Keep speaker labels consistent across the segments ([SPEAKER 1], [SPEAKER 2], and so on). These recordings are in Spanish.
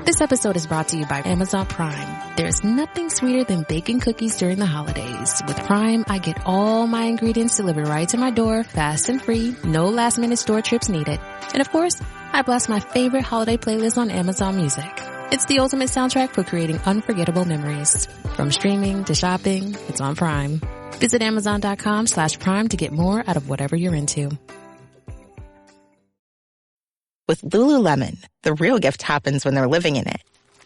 [SPEAKER 1] This episode is brought to you by Amazon Prime. There's nothing sweeter than baking cookies during the holidays. With Prime, I get all my ingredients delivered right to my door, fast and free, no last-minute store trips needed. And of course, I blast my favorite holiday playlist on Amazon Music. It's the ultimate soundtrack for creating unforgettable memories. From streaming to shopping, it's on Prime. Visit Amazon.com/Prime to get more out of whatever you're into.
[SPEAKER 2] With Lululemon, the real gift happens when they're living in it.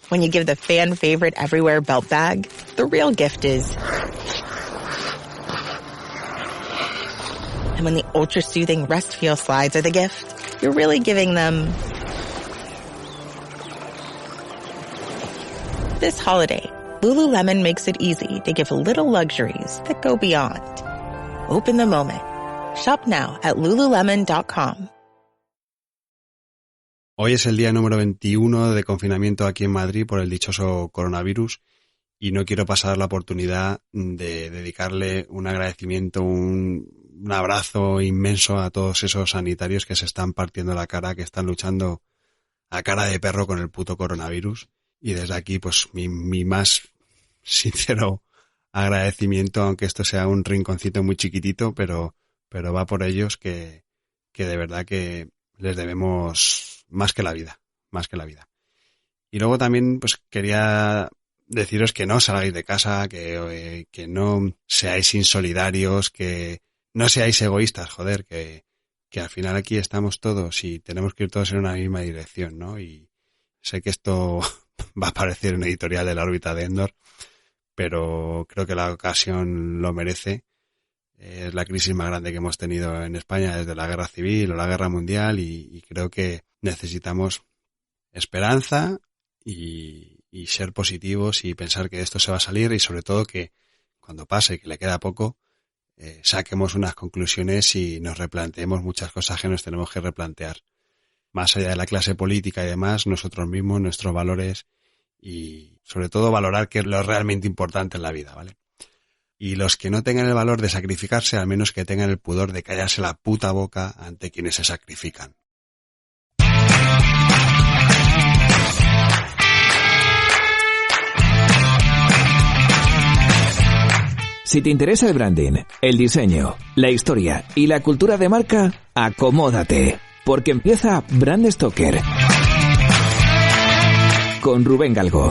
[SPEAKER 2] When you give the fan-favorite Everywhere belt bag, the real gift is... And when the ultra-soothing Rest Feel slides are the gift, you're really giving them... This holiday, Lululemon makes it easy to give little luxuries that go beyond. Open the moment. Shop now at Lululemon.com.
[SPEAKER 3] Hoy es el día número 21 de confinamiento aquí en Madrid por el dichoso coronavirus y no quiero pasar la oportunidad de dedicarle un agradecimiento, un abrazo inmenso a todos esos sanitarios que se están partiendo la cara, que están luchando a cara de perro con el puto coronavirus. Y desde aquí, pues, mi más sincero agradecimiento, aunque esto sea un rinconcito muy chiquitito, pero va por ellos que de verdad que les debemos más que la vida. Y luego también, pues, quería deciros que no salgáis de casa, que no seáis insolidarios, que no seáis egoístas, joder, que al final aquí estamos todos y tenemos que ir todos en una misma dirección, ¿no? Y sé que esto va a parecer un editorial de la órbita de Endor, pero creo que la ocasión lo merece. Es la crisis más grande que hemos tenido en España desde la guerra civil o la guerra mundial y creo que necesitamos esperanza y ser positivos y pensar que esto se va a salir y sobre todo que cuando pase, que le queda poco, saquemos unas conclusiones y nos replanteemos muchas cosas que nos tenemos que replantear. Más allá de la clase política y demás, nosotros mismos, nuestros valores y sobre todo valorar qué es lo realmente importante en la vida, ¿vale? Y los que no tengan el valor de sacrificarse, al menos que tengan el pudor de callarse la puta boca ante quienes se sacrifican.
[SPEAKER 4] Si te interesa el branding, el diseño, la historia y la cultura de marca, acomódate, porque empieza Brand Stoker con Rubén Galgo.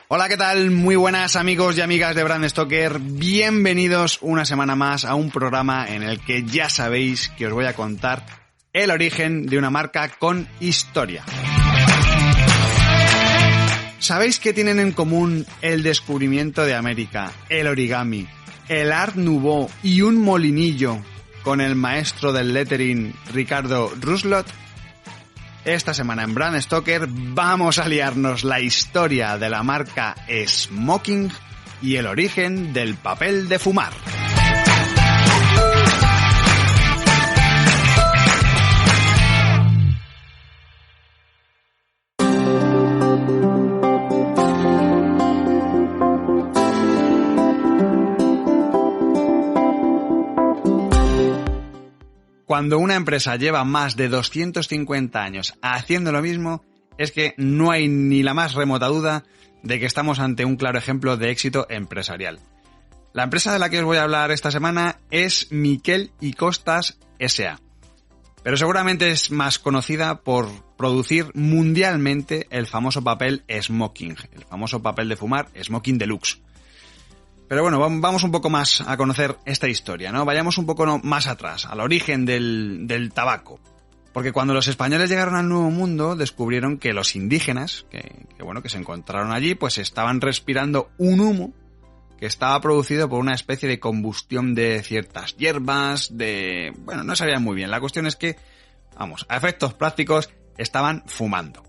[SPEAKER 3] Hola, ¿qué tal? Muy buenas amigos y amigas de Brand Stoker. Bienvenidos una semana más a un programa en el que ya sabéis que os voy a contar el origen de una marca con historia. ¿Sabéis qué tienen en común el descubrimiento de América, el origami, el Art Nouveau y un molinillo con el maestro del lettering Ricardo Ruslot? Esta semana en Brand Stoker vamos a liarnos la historia de la marca Smoking y el origen del papel de fumar. Cuando una empresa lleva más de 250 años haciendo lo mismo, es que no hay ni la más remota duda de que estamos ante un claro ejemplo de éxito empresarial. La empresa de la que os voy a hablar esta semana es Miquel i Costas S.A., pero seguramente es más conocida por producir mundialmente el famoso papel Smoking, el famoso papel de fumar Smoking Deluxe. Pero bueno, vamos un poco más a conocer esta historia, ¿no? Vayamos un poco más atrás, al origen del tabaco. Porque cuando los españoles llegaron al Nuevo Mundo, descubrieron que los indígenas, que se encontraron allí, pues estaban respirando un humo que estaba producido por una especie de combustión de ciertas hierbas, no sabían muy bien. La cuestión es que, a efectos prácticos, estaban fumando.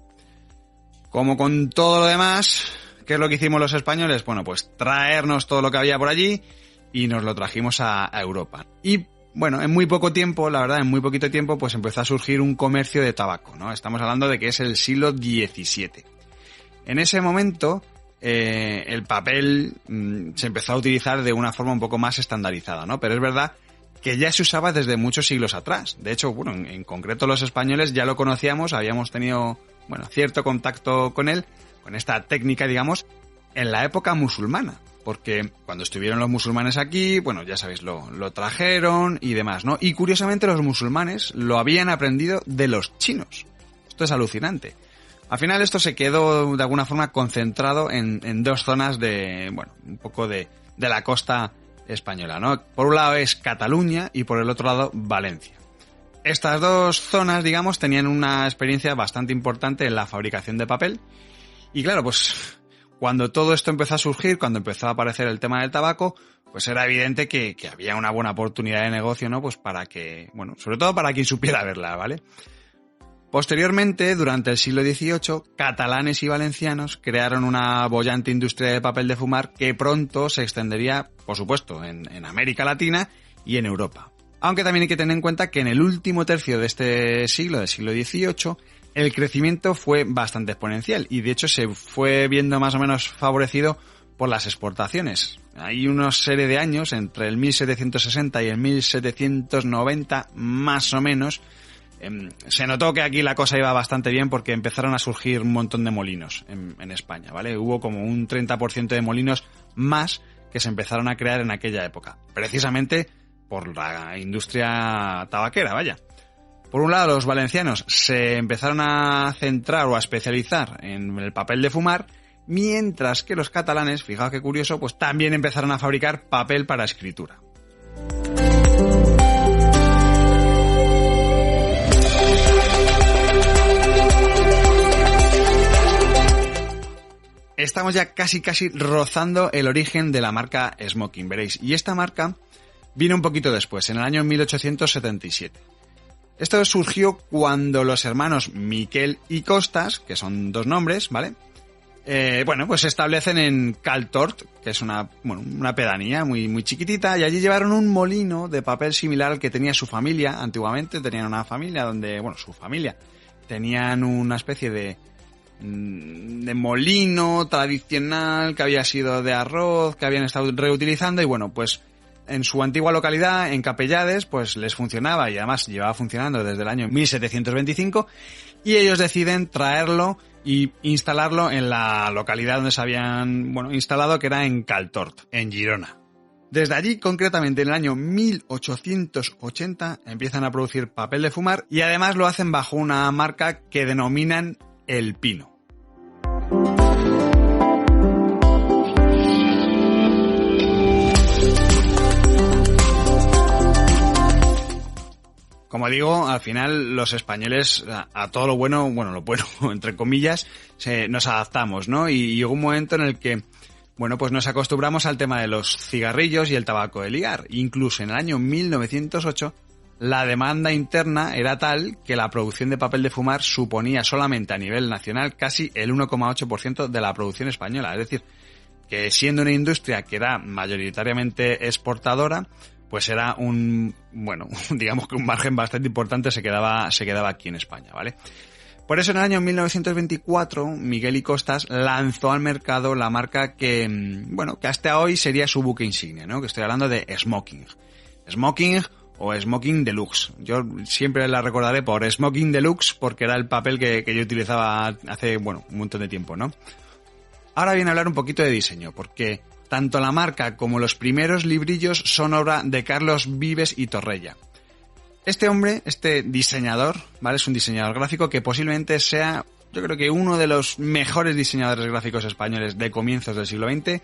[SPEAKER 3] Como con todo lo demás, ¿qué es lo que hicimos los españoles? Bueno, pues traernos todo lo que había por allí y nos lo trajimos a Europa. Y bueno, en muy poco tiempo, la verdad, en muy poquito tiempo, pues empezó a surgir un comercio de tabaco, ¿no? Estamos hablando de que es el siglo XVII. En ese momento, el papel se empezó a utilizar de una forma un poco más estandarizada, ¿no? Pero es verdad que ya se usaba desde muchos siglos atrás. De hecho, bueno, en concreto los españoles ya lo conocíamos, habíamos tenido, bueno, cierto contacto con él, con esta técnica, digamos, en la época musulmana. Porque cuando estuvieron los musulmanes aquí, bueno, ya sabéis, lo trajeron y demás, ¿no? Y curiosamente los musulmanes lo habían aprendido de los chinos. Esto es alucinante. Al final esto se quedó de alguna forma concentrado en dos zonas de, bueno, un poco de la costa española, ¿no? Por un lado es Cataluña y por el otro lado Valencia. Estas dos zonas, digamos, tenían una experiencia bastante importante en la fabricación de papel. Y claro, pues cuando todo esto empezó a surgir, cuando empezó a aparecer el tema del tabaco, pues era evidente que había una buena oportunidad de negocio, ¿no? Pues para que, bueno, sobre todo para quien supiera verla, ¿vale? Posteriormente, durante el siglo XVIII, catalanes y valencianos crearon una boyante industria de papel de fumar que pronto se extendería, por supuesto, en América Latina y en Europa. Aunque también hay que tener en cuenta que en el último tercio de este siglo, del siglo XVIII, el crecimiento fue bastante exponencial y de hecho se fue viendo más o menos favorecido por las exportaciones. Hay una serie de años, entre el 1760 y el 1790, más o menos, se notó que aquí la cosa iba bastante bien porque empezaron a surgir un montón de molinos en España, ¿vale? Hubo como un 30% de molinos más que se empezaron a crear en aquella época, precisamente por la industria tabaquera, vaya. Por un lado, los valencianos se empezaron a centrar o a especializar en el papel de fumar, mientras que los catalanes, fijaos qué curioso, pues también empezaron a fabricar papel para escritura. Estamos ya casi rozando el origen de la marca Smoking, veréis. Y esta marca vino un poquito después, en el año 1877. Esto surgió cuando los hermanos Miquel y Costas, que son dos nombres, ¿vale? Pues se establecen en Caltort, que es una pedanía muy chiquitita, y allí llevaron un molino de papel similar al que tenía su familia antiguamente. Tenían una familia donde, su familia, tenían una especie de molino tradicional que había sido de arroz, que habían estado reutilizando y pues en su antigua localidad, en Capellades, pues les funcionaba y además llevaba funcionando desde el año 1725 y ellos deciden traerlo y instalarlo en la localidad donde se habían instalado, que era en Caltort, en Girona. Desde allí, concretamente en el año 1880, empiezan a producir papel de fumar y además lo hacen bajo una marca que denominan El Pino. Como digo, al final los españoles a todo lo bueno, lo bueno, entre comillas, nos adaptamos, ¿no? Y llegó un momento en el que, pues nos acostumbramos al tema de los cigarrillos y el tabaco de ligar. Incluso en el año 1908, la demanda interna era tal que la producción de papel de fumar suponía solamente a nivel nacional casi el 1,8% de la producción española. Es decir, que siendo una industria que era mayoritariamente exportadora, pues era digamos que un margen bastante importante se quedaba aquí en España, ¿vale? Por eso en el año 1924 Miguel y Costas lanzó al mercado la marca que hasta hoy sería su buque insignia, ¿no? Que estoy hablando de Smoking. Smoking o Smoking Deluxe. Yo siempre la recordaré por Smoking Deluxe porque era el papel que yo utilizaba hace, un montón de tiempo, ¿no? Ahora viene a hablar un poquito de diseño, porque tanto la marca como los primeros librillos son obra de Carlos Vives y Torrella. Este hombre, este diseñador, ¿vale? Es un diseñador gráfico que posiblemente sea, yo creo que uno de los mejores diseñadores gráficos españoles de comienzos del siglo XX.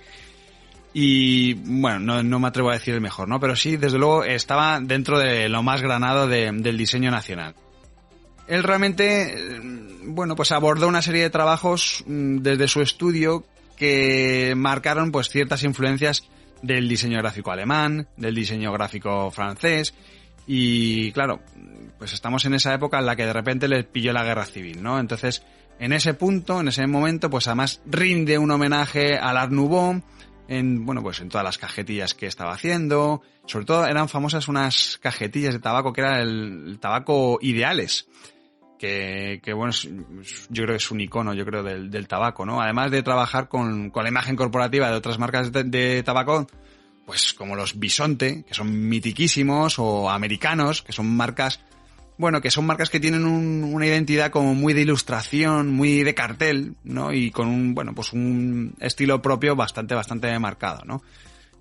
[SPEAKER 3] Y, no me atrevo a decir el mejor, ¿no? Pero sí, desde luego, estaba dentro de lo más granado del diseño nacional. Él realmente, pues abordó una serie de trabajos desde su estudio que marcaron ciertas influencias del diseño gráfico alemán, del diseño gráfico francés y claro, pues estamos en esa época en la que de repente les pilló la guerra civil, ¿no? Entonces, en ese momento, pues además rinde un homenaje al Art Nouveau, en todas las cajetillas que estaba haciendo. Sobre todo eran famosas unas cajetillas de tabaco que era el tabaco Ideales, que bueno, yo creo que es un icono, yo creo, del tabaco, ¿no? Además de trabajar con la imagen corporativa de otras marcas de tabaco, pues como los Bisonte, que son mitiquísimos, o Americanos, que son marcas, que tienen una identidad como muy de ilustración, muy de cartel, ¿no? Y con un estilo propio bastante marcado, ¿no?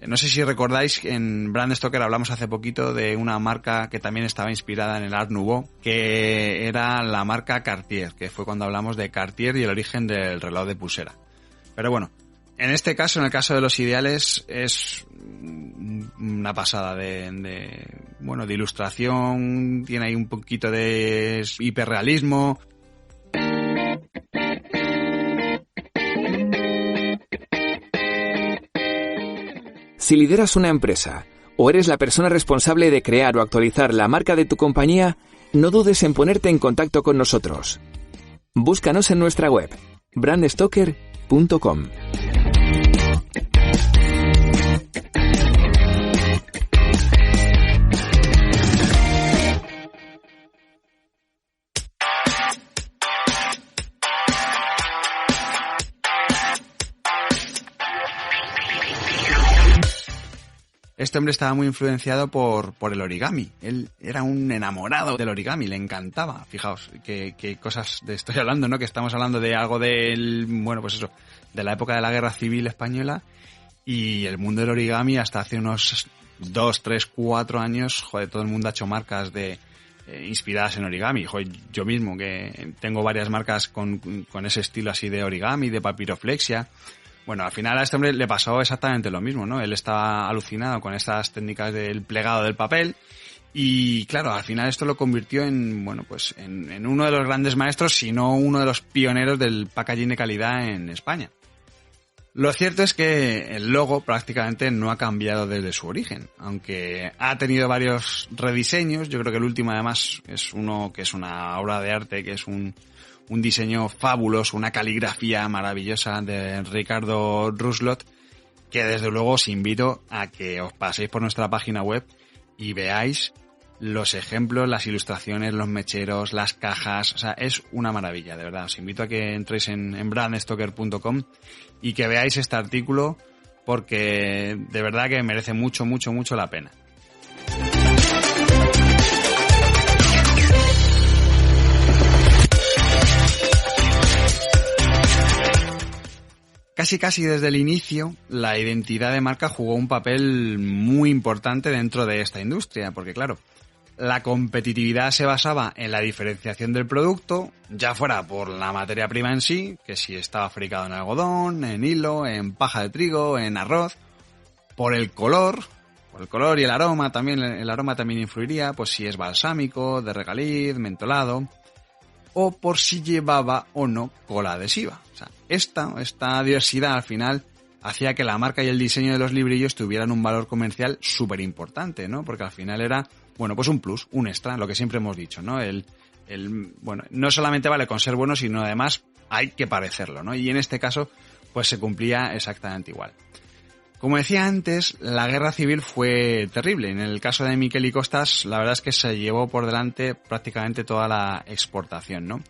[SPEAKER 3] No sé si recordáis, en Brand Stoker hablamos hace poquito de una marca que también estaba inspirada en el Art Nouveau, que era la marca Cartier, que fue cuando hablamos de Cartier y el origen del reloj de pulsera. Pero bueno, en este caso, en el caso de los Ideales, es una pasada de ilustración, tiene ahí un poquito de hiperrealismo.
[SPEAKER 4] Si lideras una empresa o eres la persona responsable de crear o actualizar la marca de tu compañía, no dudes en ponerte en contacto con nosotros. Búscanos en nuestra web, brandstoker.com.
[SPEAKER 3] Este hombre estaba muy influenciado por el origami. Él era un enamorado del origami, le encantaba. Fijaos qué cosas estoy hablando, ¿no? Que estamos hablando de algo de la época de la Guerra Civil Española, y el mundo del origami hasta hace unos 2, 3, 4 años, todo el mundo ha hecho marcas inspiradas en origami. Yo mismo, que tengo varias marcas con ese estilo así de origami, de papiroflexia. Bueno, al final a este hombre le pasó exactamente lo mismo, ¿no? Él estaba alucinado con estas técnicas del plegado del papel y, claro, al final esto lo convirtió en uno de los grandes maestros, si no uno de los pioneros del packaging de calidad en España. Lo cierto es que el logo prácticamente no ha cambiado desde su origen, aunque ha tenido varios rediseños. Yo creo que el último, además, es uno que es una obra de arte, que es un diseño fabuloso, una caligrafía maravillosa de Ricardo Ruslot, que desde luego os invito a que os paséis por nuestra página web y veáis los ejemplos, las ilustraciones, los mecheros, las cajas. O sea, es una maravilla, de verdad. Os invito a que entréis en brandstoker.com y que veáis este artículo, porque de verdad que merece mucho la pena. Casi desde el inicio, la identidad de marca jugó un papel muy importante dentro de esta industria, porque claro, la competitividad se basaba en la diferenciación del producto, ya fuera por la materia prima en sí, que si estaba fabricado en algodón, en hilo, en paja de trigo, en arroz, por el color y el aroma también. El aroma también influiría, pues si es balsámico, de regaliz, mentolado, o por si llevaba o no cola adhesiva. O sea, esta diversidad al final hacía que la marca y el diseño de los librillos tuvieran un valor comercial súper importante, ¿no? Porque al final era, un plus, un extra, lo que siempre hemos dicho, ¿no? No solamente vale con ser bueno, sino además hay que parecerlo, ¿no? Y en este caso, pues se cumplía exactamente igual. Como decía antes, la guerra civil fue terrible. En el caso de Miquel y Costas, la verdad es que se llevó por delante prácticamente toda la exportación, ¿no?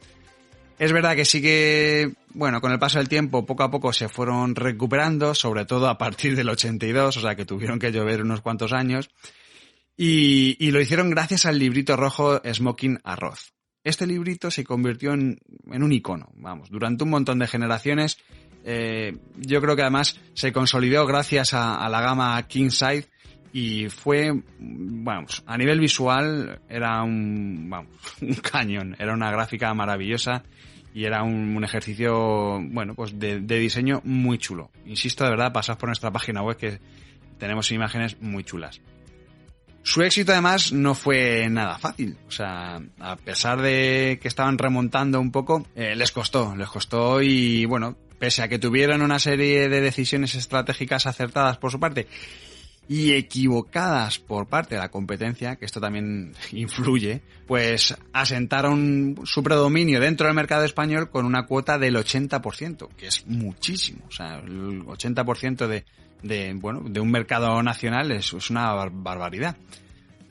[SPEAKER 3] Es verdad que sí que, con el paso del tiempo, poco a poco se fueron recuperando, sobre todo a partir del 82, o sea que tuvieron que llover unos cuantos años, y lo hicieron gracias al librito rojo Smoking Arroz. Este librito se convirtió en un icono, durante un montón de generaciones. Yo creo que además se consolidó gracias a la gama Kingside y fue, a nivel visual era un cañón, era una gráfica maravillosa y era un ejercicio, de diseño muy chulo. Insisto, de verdad, pasad por nuestra página web que tenemos imágenes muy chulas. Su éxito además no fue nada fácil, o sea, a pesar de que estaban remontando un poco, les costó y pese a que tuvieron una serie de decisiones estratégicas acertadas por su parte y equivocadas por parte de la competencia, que esto también influye, pues asentaron su predominio dentro del mercado español con una cuota del 80%, que es muchísimo. O sea, el 80% de un mercado nacional es una barbaridad.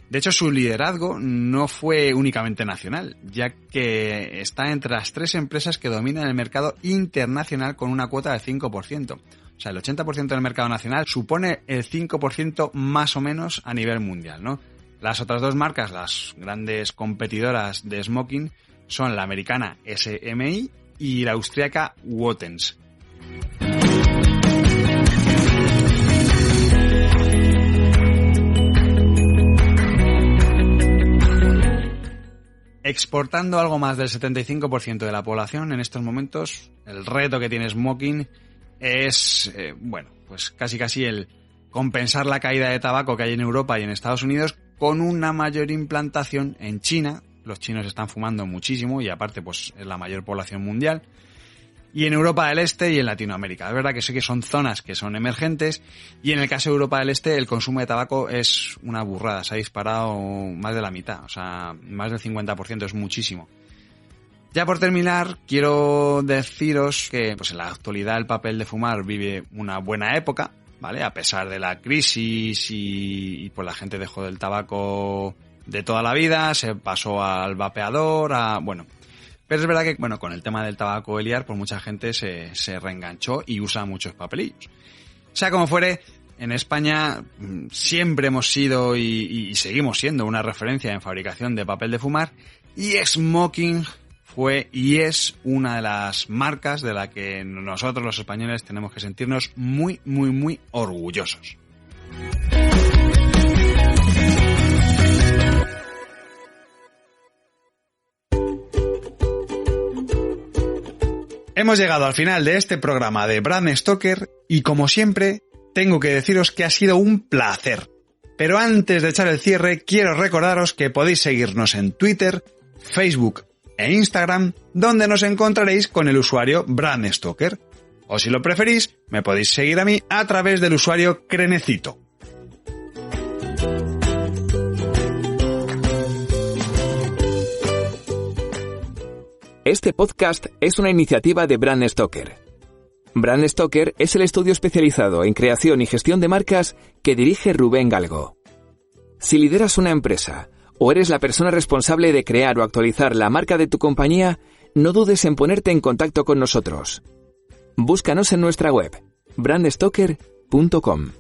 [SPEAKER 3] De hecho, su liderazgo no fue únicamente nacional, ya que está entre las 3 empresas que dominan el mercado internacional con una cuota del 5%. O sea, el 80% del mercado nacional supone el 5% más o menos a nivel mundial, ¿no? Las otras 2 marcas, las grandes competidoras de smoking, son la americana SMI y la austríaca Wottens. Exportando algo más del 75% de la población en estos momentos, el reto que tiene Smoking es, pues casi el compensar la caída de tabaco que hay en Europa y en Estados Unidos con una mayor implantación en China. Los chinos están fumando muchísimo y aparte pues es la mayor población mundial. Y en Europa del Este y en Latinoamérica. Es verdad que sí que son zonas que son emergentes y en el caso de Europa del Este el consumo de tabaco es una burrada. Se ha disparado más de la mitad, o sea, más del 50%, es muchísimo. Ya por terminar, quiero deciros que pues en la actualidad el papel de fumar vive una buena época, ¿vale? A pesar de la crisis y pues la gente dejó el tabaco de toda la vida, se pasó al vapeador, Pero es verdad que, con el tema del tabaco liar, pues mucha gente se reenganchó y usa muchos papelillos. Sea como fuere, en España siempre hemos sido y seguimos siendo una referencia en fabricación de papel de fumar, y Smoking fue y es una de las marcas de la que nosotros los españoles tenemos que sentirnos muy, muy, muy orgullosos. Hemos llegado al final de este programa de Bram Stoker y como siempre tengo que deciros que ha sido un placer. Pero antes de echar el cierre quiero recordaros que podéis seguirnos en Twitter, Facebook e Instagram, donde nos encontraréis con el usuario Bram Stoker. O si lo preferís, me podéis seguir a mí a través del usuario Crenecito.
[SPEAKER 4] Este podcast es una iniciativa de Bram Stoker. Bram Stoker es el estudio especializado en creación y gestión de marcas que dirige Rubén Galgo. Si lideras una empresa o eres la persona responsable de crear o actualizar la marca de tu compañía, no dudes en ponerte en contacto con nosotros. Búscanos en nuestra web, bramstoker.com.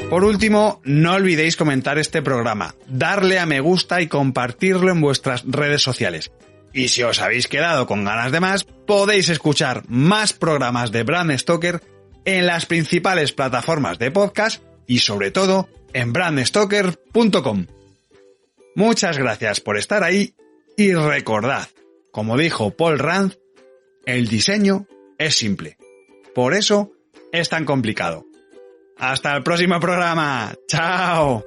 [SPEAKER 3] Por último, no olvidéis comentar este programa, darle a me gusta y compartirlo en vuestras redes sociales. Y si os habéis quedado con ganas de más, podéis escuchar más programas de Bram Stoker en las principales plataformas de podcast y sobre todo en bramstoker.com. Muchas gracias por estar ahí y recordad, como dijo Paul Rand, el diseño es simple. Por eso es tan complicado. ¡Hasta el próximo programa! ¡Chao!